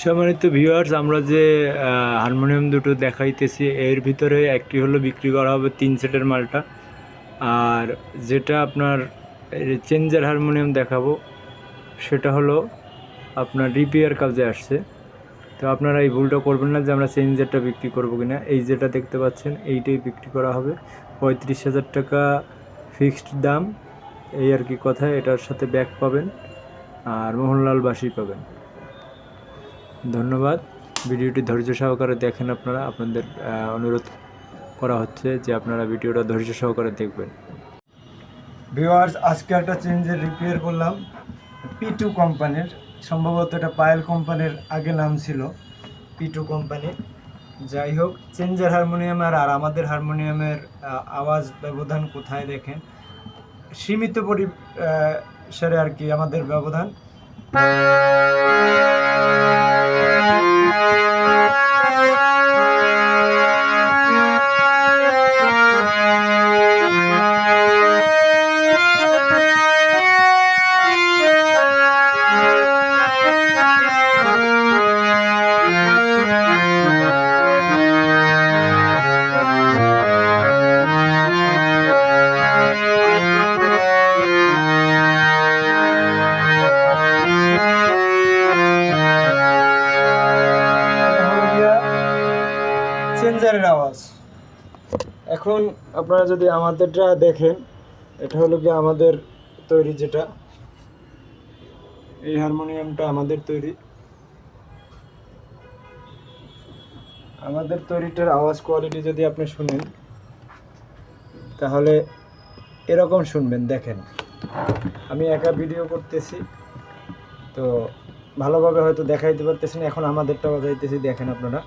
সম্মানিত ভিউয়ার্স, আমরা যে হারমোনিয়াম দুটো দেখাইতেছি এর ভিতরে একটি হলো বিক্রি করা হবে 3 সেটের মালটা, আর যেটা আপনার চেঞ্জার হারমোনিয়াম দেখাবো সেটা হলো আপনার রিপেয়ার কাজে আসছে। তো আপনারা এই ভুলটা করবেন না যে আমরা চেঞ্জারটা বিক্রি করবো কিনা। এই যেটা দেখতে পাচ্ছেন এইটাই বিক্রি করা হবে 35,000 টাকা ফিক্সড দাম, এই আর কি কথা। এটার সাথে ব্যাগ পাবেন আর মোহনলাল বাসি পাবেন। ধন্যবাদ। ভিডিওটি ধৈর্য সহকারে দেখেন আপনারা, আপনাদের অনুরোধ করা হচ্ছে যে আপনারা ভিডিওটা ধৈর্য সহকারে দেখবেন। ভিউয়ার্স, আজকে একটা চেঞ্জের রিপেয়ার করলাম P2 কোম্পানির, সম্ভবত এটা পায়েল কোম্পানির আগে নাম ছিল P2 কোম্পানি। যাই হোক, চেঞ্জার হারমোনিয়ামের আর আমাদের হারমোনিয়ামের আওয়াজ ব্যবধান কোথায় দেখেন, সীমিত পরিসরে আর কি আমাদের ব্যবধান। চেঞ্জারের আওয়াজ। এখন আপনারা যদি আমাদেরটা দেখেন, এটা হলো কি আমাদের তৈরি, যেটা এই হারমোনিয়ামটা আমাদের তৈরি। আমাদের তৈরিটার আওয়াজ কোয়ালিটি যদি আপনি শুনেন তাহলে এরকম শুনবেন। দেখেন, আমি একা ভিডিও করতেছি তো ভালোভাবে হয়তো দেখাইতে পারতেছি না। এখন আমাদেরটা বাজাইতেছি, দেখেন আপনারা।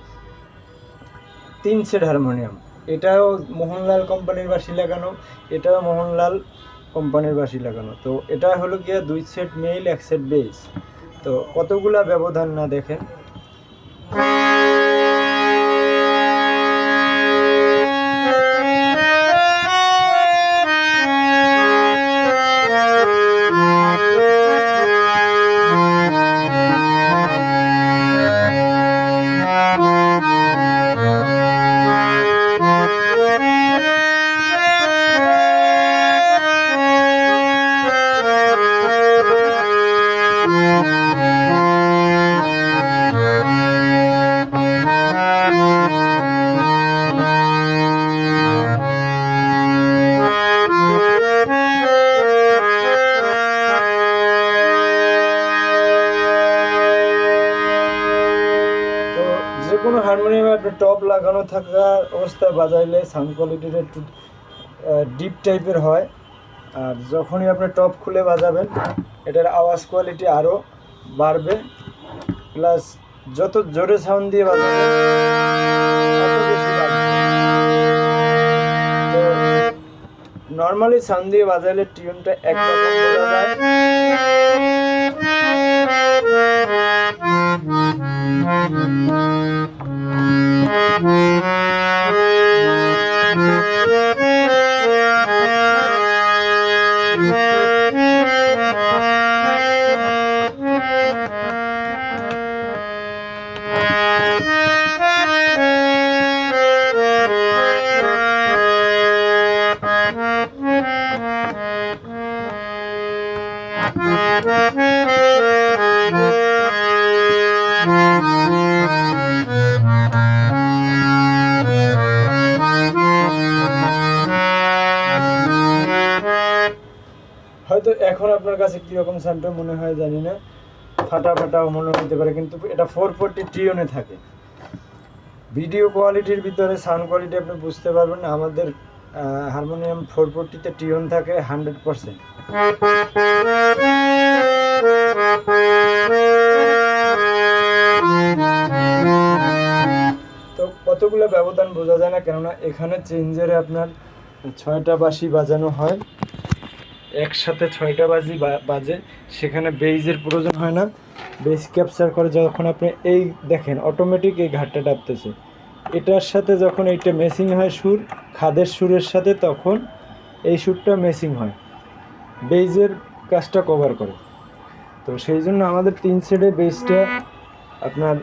3 সেট হারমোনিয়াম, এটাও মোহনলাল কোম্পানির বাঁশি লাগানো, এটাও মোহনলাল কোম্পানির বাঁশি লাগানো। তো এটা হলো গিয়ে 2 সেট মেইল 1 সেট বেস। তো কতগুলা ব্যবধান না দেখেন। যে কোনো হারমোনিয়ামে আপনার টপ লাগানো থাকা অবস্থায় বাজাইলে সাউন্ড কোয়ালিটিটা একটু ডিপ টাইপের হয়, আর যখনই আপনি টপ খুলে বাজাবেন এটার আওয়াজ কোয়ালিটি আরও বাড়বে। প্লাস যত জোরে সাউন্ড দিয়ে বাজাবেন তত বেশি বাড়বে। তো নর্মালি সাউন্ড দিয়ে বাজাইলে টিউনটা একরকম বোঝা যায়, হয়তো এখন আপনার কাছে কীরকম সাউন্ডটা মনে হয় জানি না, ফাটা ফাটাও মনে হতে পারে, কিন্তু এটা 440 টিউনে থাকে। ভিডিও কোয়ালিটির ভিতরে সাউন্ড কোয়ালিটি আপনি বুঝতে পারবেন না। আমাদের হারমোনিয়াম 440-তে টিউন থাকে 100%। তো কতগুলো ব্যবধান বোঝা যায় না, কেননা এখানে চেঞ্জারে আপনার 6টা বাঁশি বাজানো হয়, একসাথে 6টা বাজে। সেখানে বেইজের প্রয়োজন হয় না, বেস ক্যাপচার করে যখন আপনি এই দেখেন অটোমেটিক এই ঘাটটা টাপতেছে, এটার সাথে যখন এইটা মেসিং হয় সুর, খাদের সুরের সাথে, তখন এই সুরটা মেসিং হয়, বেইজের কাজটা কভার করে। তো সেই জন্য আমাদের 3 সেটে বেসটা আপনার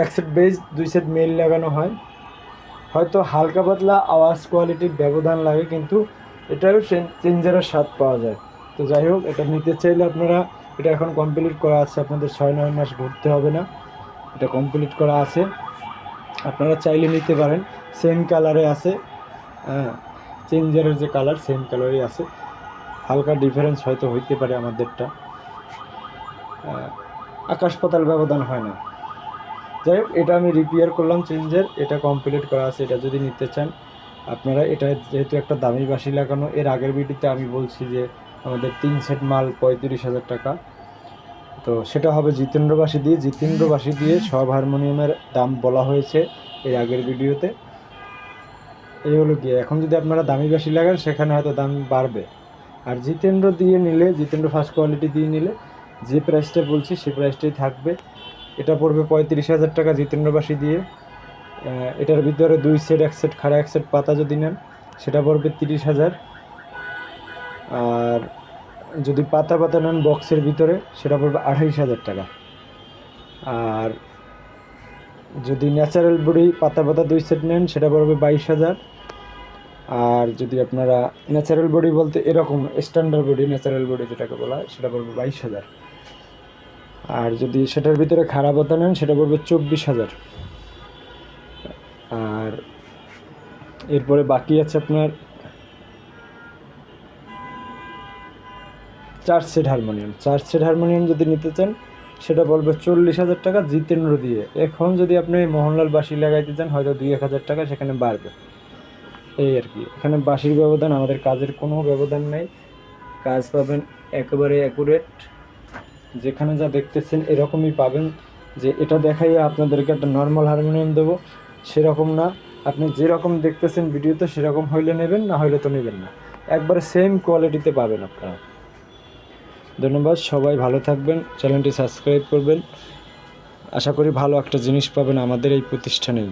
এক সেট বেস 2 সেট মেল লাগানো হয়। হয়তো হালকা পাতলা আওয়াজ কোয়ালিটির ব্যবধান লাগে, কিন্তু এটারও চেঞ্জারের স্বাদ পাওয়া যায়। তো যাই হোক, এটা নিতে চাইলে আপনারা, এটা এখন কমপ্লিট করা আছে, আপনাদের 6-9 মাস ঘুরতে হবে না, এটা কমপ্লিট করা আছে, আপনারা চাইলে নিতে পারেন। সেম কালারে আছে, হ্যাঁ, চেঞ্জারের যে কালার সেম কালারই আছে, হালকা ডিফারেন্স হয়তো হইতে পারে আমাদেরটা, আকাশ পাতাল ব্যবধান হয় না। যাই হোক, এটা আমি রিপেয়ার করলাম চেঞ্জার, এটা কমপ্লিট করা আছে। এটা যদি নিতে চান আপনারা, এটা যেহেতু একটা দামি বাঁশি লাগানো, এর আগের ভিডিওতে আমি বলছি যে আমাদের 3 সেট মাল 35,000 টাকা, তো সেটা হবে জিতেন্দ্র বাঁশি দিয়ে। জিতেন্দ্র বাঁশি দিয়ে সব হারমোনিয়ামের দাম বলা হয়েছে এর আগের ভিডিওতে। এই হলো গিয়ে, এখন যদি আপনারা দামি বাঁশি লাগান সেখানে হয়তো দাম বাড়বে, আর জিতেন্দ্র দিয়ে নিলে, জিতেন্দ্র ফার্স্ট কোয়ালিটি দিয়ে নিলে যে প্রাইসটা বলছি সেই প্রাইসটাই থাকবে। এটা পড়বে 35,000 টাকা জিতেন্দ্র বাঁশি দিয়ে। এটার ভিতরে 2 সেট, 1 সেট খাড়া 1 সেট পাতা যদি নেন সেটা পড়বে 30,000। আর যদি পাতা পাতা নেন বক্সের ভিতরে সেটা পড়বে 28,000 টাকা। আর যদি ন্যাচারাল বডি পাতা পাতা 2 সেট নেন সেটা পড়বে 22,000। আর যদি আপনারা ন্যাচারাল বডি বলতে এরকম স্ট্যান্ডার্ড বডি, ন্যাচারাল বডি যেটাকে বলা হয়, সেটা পড়বে 22,000। আর যদি সেটার ভিতরে খারাপ পাতা নেন সেটা পড়বে 24,000। আর এরপরে বাকি আছে আপনার 4 সেট হারমোনিয়াম। 4 সেট হারমোনিয়াম যদি নিতে চান সেটা পড়বে 40,000 টাকা জিতেন্দ্র দিয়ে। এখন যদি আপনি মোহনলাল বাঁশি লাগাইতে চান হয়তো 2-1,000 টাকা সেখানে বাড়বে, এই আর কি। এখানে বাঁশির ব্যবধান, আমাদের কাজের কোনো ব্যবধান নেই, কাজ পাবেন একেবারে অ্যাকুরেট, যেখানে যা দেখতেছেন এরকমই পাবেন। যে এটা দেখাই আপনাদেরকে একটা নর্মাল হারমোনিয়াম দেবো সেরকম না, আপনি যেরকম দেখতেছেন ভিডিওতে সেরকম হইলে নেবেন, না হইলে তো নেবেন না, একবারে সেম কোয়ালিটিতে পাবেন আপনারা। ধন্যবাদ, সবাই ভালো থাকবেন, চ্যানেলটি সাবস্ক্রাইব করবেন, আশা করি ভালো একটা জিনিস পাবেন আমাদের এই প্রতিষ্ঠানেই।